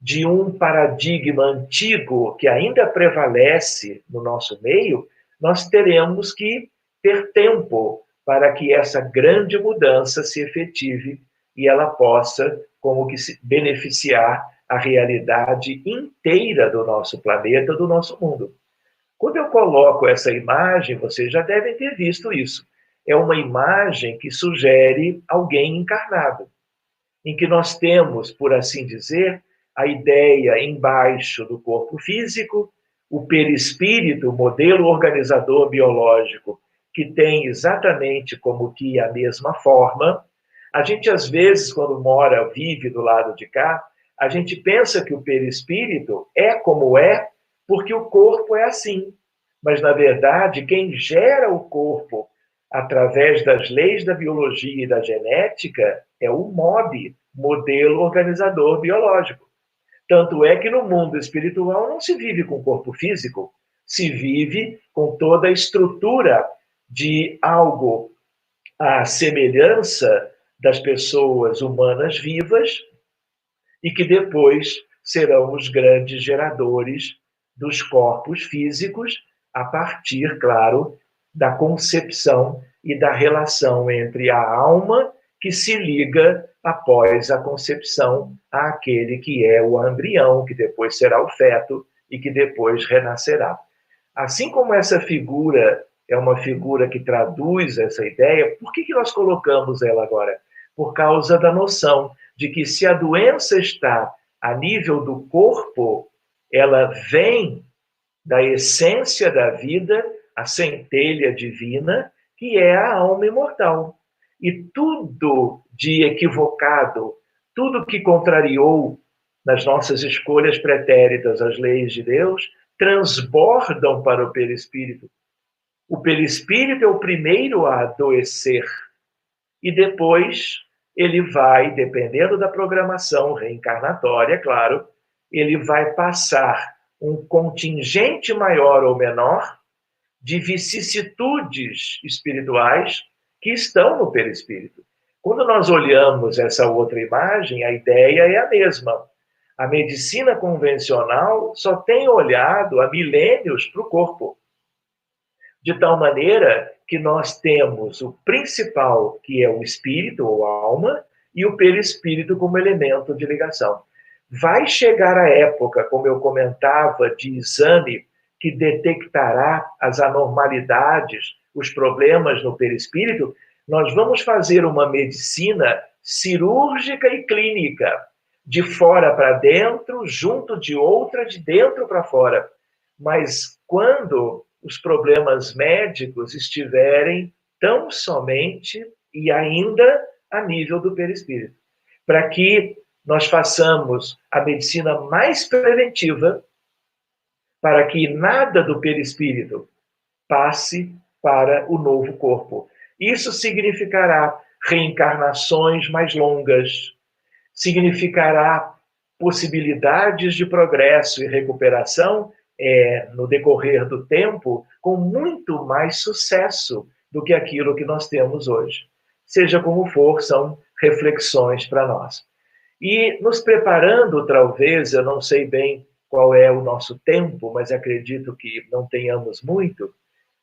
de um paradigma antigo que ainda prevalece no nosso meio, nós teremos que ter tempo para que essa grande mudança se efetive e ela possa, como que, se beneficiar a realidade inteira do nosso planeta, do nosso mundo. Quando eu coloco essa imagem, vocês já devem ter visto isso. É uma imagem que sugere alguém encarnado, em que nós temos, por assim dizer, a ideia embaixo do corpo físico, o perispírito, o modelo organizador biológico, que tem exatamente como que a mesma forma. A gente, às vezes, quando mora, vive do lado de cá, a gente pensa que o perispírito é como é, porque o corpo é assim. Mas, na verdade, quem gera o corpo através das leis da biologia e da genética é o MOB, modelo organizador biológico. Tanto é que no mundo espiritual não se vive com corpo físico, se vive com toda a estrutura de algo à semelhança das pessoas humanas vivas e que depois serão os grandes geradores dos corpos físicos a partir, claro, da concepção e da relação entre a alma que se liga após a concepção àquele que é o embrião, que depois será o feto e que depois renascerá. Assim como essa figura é uma figura que traduz essa ideia, por que nós colocamos ela agora? Por causa da noção de que se a doença está a nível do corpo, ela vem da essência da vida, a centelha divina, que é a alma imortal. E tudo de equivocado, tudo que contrariou nas nossas escolhas pretéritas as leis de Deus, transbordam para o perispírito. O perispírito é o primeiro a adoecer. E depois ele vai, dependendo da programação reencarnatória, claro, ele vai passar um contingente maior ou menor de vicissitudes espirituais que estão no perispírito. Quando nós olhamos essa outra imagem, a ideia é a mesma. A medicina convencional só tem olhado há milênios para o corpo. De tal maneira que nós temos o principal, que é o espírito ou alma, e o perispírito como elemento de ligação. Vai chegar a época, como eu comentava, de exame que detectará as anormalidades, os problemas no perispírito. Nós vamos fazer uma medicina cirúrgica e clínica, de fora para dentro, junto de outra, de dentro para fora. Mas quando os problemas médicos estiverem tão somente e ainda a nível do perispírito, para que nós façamos a medicina mais preventiva, para que nada do perispírito passe para o novo corpo. Isso significará reencarnações mais longas, significará possibilidades de progresso e recuperação no decorrer do tempo com muito mais sucesso do que aquilo que nós temos hoje. Seja como for, são reflexões para nós. E nos preparando, talvez, eu não sei bem qual é o nosso tempo, mas acredito que não tenhamos muito,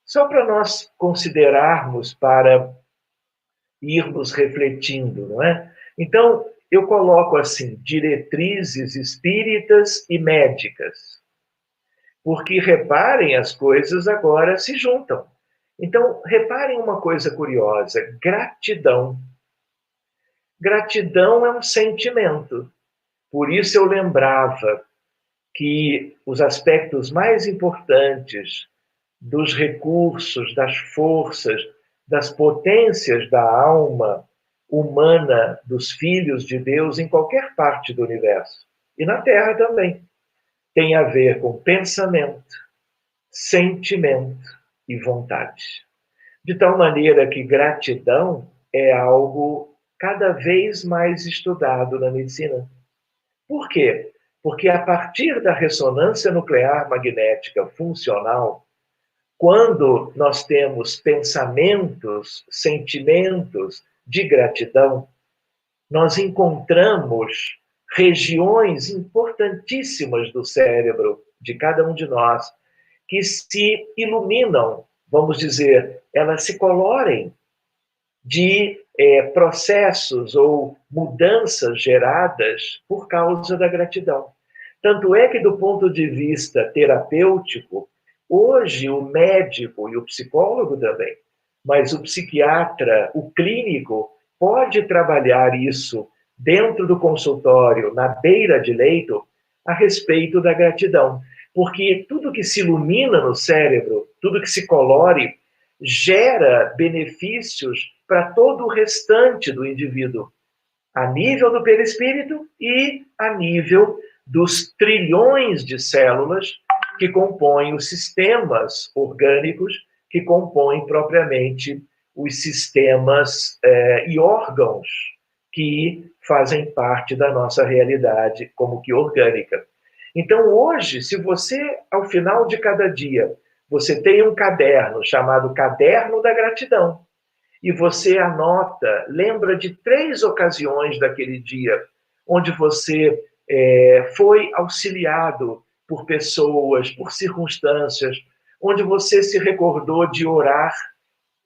só para nós considerarmos, para irmos refletindo, não é? Então, eu coloco assim, diretrizes espíritas e médicas, porque reparem, as coisas agora se juntam. Então, reparem uma coisa curiosa: gratidão. Gratidão é um sentimento. Por isso eu lembrava que os aspectos mais importantes dos recursos, das forças, das potências da alma humana dos filhos de Deus em qualquer parte do universo, e na Terra também, tem a ver com pensamento, sentimento e vontade. De tal maneira que gratidão é algo cada vez mais estudado na medicina. Por quê? Porque a partir da ressonância nuclear magnética funcional, quando nós temos pensamentos, sentimentos de gratidão, nós encontramos regiões importantíssimas do cérebro de cada um de nós que se iluminam, vamos dizer, elas se colorem de processos ou mudanças geradas por causa da gratidão. Tanto é que, do ponto de vista terapêutico, hoje o médico e o psicólogo também, mas o psiquiatra, o clínico, pode trabalhar isso dentro do consultório, na beira de leito, a respeito da gratidão. Porque tudo que se ilumina no cérebro, tudo que se colore, gera benefícios para todo o restante do indivíduo, a nível do perispírito e a nível dos trilhões de células que compõem os sistemas orgânicos, que compõem propriamente os sistemas e órgãos que fazem parte da nossa realidade como que orgânica. Então, hoje, se você, ao final de cada dia, você tem um caderno chamado Caderno da Gratidão, e você anota, lembra de 3 ocasiões daquele dia, onde você foi auxiliado por pessoas, por circunstâncias, onde você se recordou de orar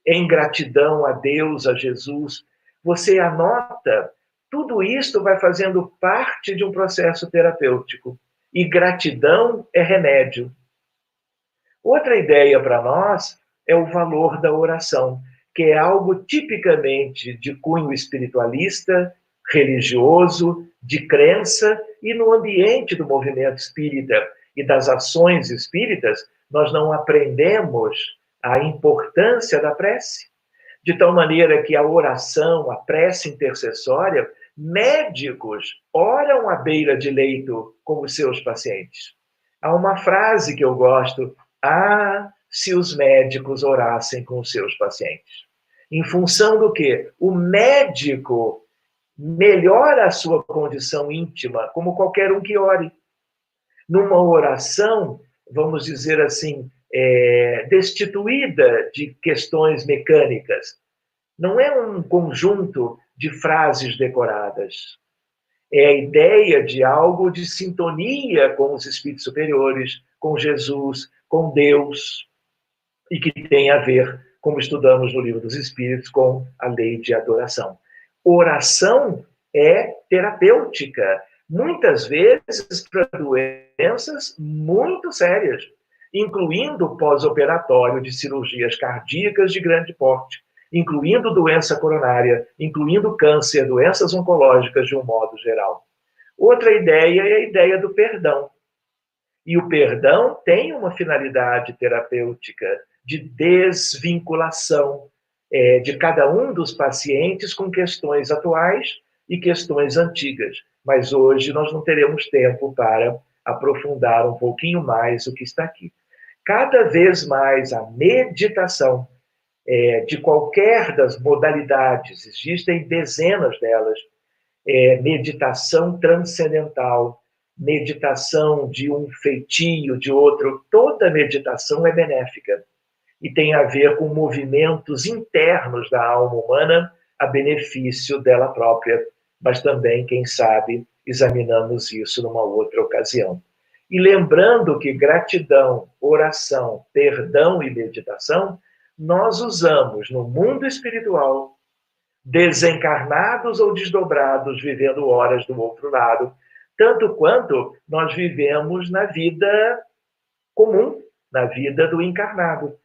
em gratidão a Deus, a Jesus. Você anota, tudo isso vai fazendo parte de um processo terapêutico. E gratidão é remédio. Outra ideia para nós é o valor da oração, que é algo tipicamente de cunho espiritualista, religioso, de crença, e no ambiente do movimento espírita e das ações espíritas, nós não aprendemos a importância da prece. De tal maneira que a oração, a prece intercessória, médicos oram à beira de leito com os seus pacientes. Há uma frase que eu gosto: ah, se os médicos orassem com os seus pacientes. Em função do quê? O médico melhora a sua condição íntima, como qualquer um que ore. Numa oração, vamos dizer assim, destituída de questões mecânicas. Não é um conjunto de frases decoradas. É a ideia de algo de sintonia com os espíritos superiores, com Jesus, com Deus, e que tem a ver, como estudamos no Livro dos Espíritos, com a lei de adoração. Oração é terapêutica, muitas vezes para doenças muito sérias, incluindo pós-operatório de cirurgias cardíacas de grande porte, incluindo doença coronária, incluindo câncer, doenças oncológicas de um modo geral. Outra ideia é a ideia do perdão. E o perdão tem uma finalidade terapêutica de desvinculação de cada um dos pacientes com questões atuais e questões antigas. Mas hoje nós não teremos tempo para aprofundar um pouquinho mais o que está aqui. Cada vez mais a meditação de qualquer das modalidades, existem dezenas delas, meditação transcendental, meditação de um feitio, de outro, toda meditação é benéfica e tem a ver com movimentos internos da alma humana a benefício dela própria, mas também, quem sabe, examinamos isso numa outra ocasião. E lembrando que gratidão, oração, perdão e meditação, nós usamos no mundo espiritual, desencarnados ou desdobrados, vivendo horas do outro lado, tanto quanto nós vivemos na vida comum, na vida do encarnado.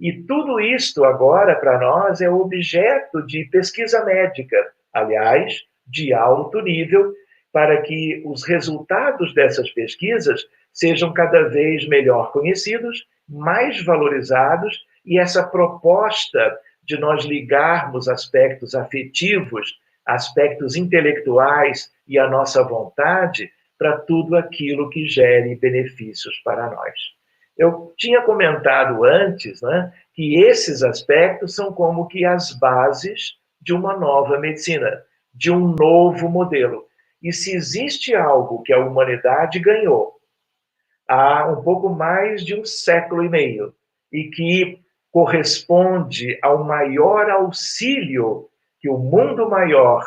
E tudo isto agora, para nós, é objeto de pesquisa médica, aliás, de alto nível, para que os resultados dessas pesquisas sejam cada vez melhor conhecidos, mais valorizados, e essa proposta de nós ligarmos aspectos afetivos, aspectos intelectuais e a nossa vontade para tudo aquilo que gere benefícios para nós. Eu tinha comentado antes, né, que esses aspectos são como que as bases de uma nova medicina, de um novo modelo. E se existe algo que a humanidade ganhou há um pouco mais de um século e meio, e que corresponde ao maior auxílio que o mundo maior,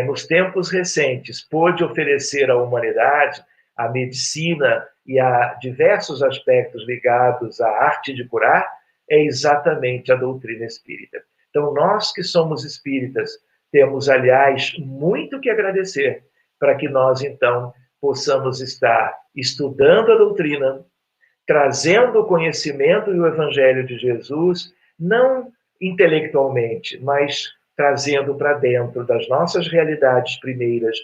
nos tempos recentes, pôde oferecer à humanidade, à medicina e a diversos aspectos ligados à arte de curar, é exatamente a doutrina espírita. Então, nós que somos espíritas, temos, aliás, muito que agradecer para que nós, então, possamos estar estudando a doutrina, trazendo o conhecimento e o Evangelho de Jesus, não intelectualmente, mas trazendo para dentro das nossas realidades primeiras,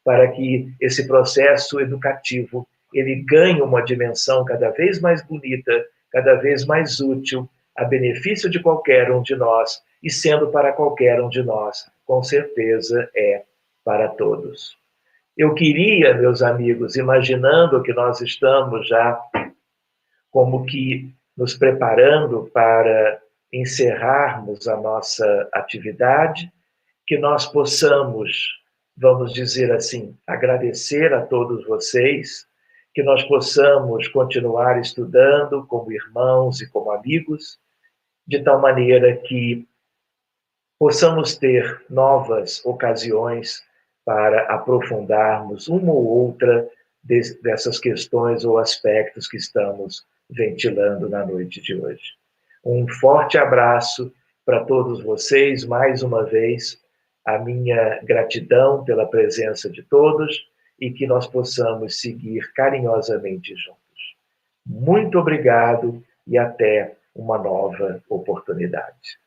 para que esse processo educativo ele ganhe uma dimensão cada vez mais bonita, cada vez mais útil, a benefício de qualquer um de nós, e sendo para qualquer um de nós, com certeza é para todos. Eu queria, meus amigos, imaginando que nós estamos já como que nos preparando para encerrarmos a nossa atividade, que nós possamos, vamos dizer assim, agradecer a todos vocês, que nós possamos continuar estudando como irmãos e como amigos, de tal maneira que possamos ter novas ocasiões para aprofundarmos uma ou outra dessas questões ou aspectos que estamos ventilando na noite de hoje. Um forte abraço para todos vocês, mais uma vez, a minha gratidão pela presença de todos e que nós possamos seguir carinhosamente juntos. Muito obrigado e até uma nova oportunidade.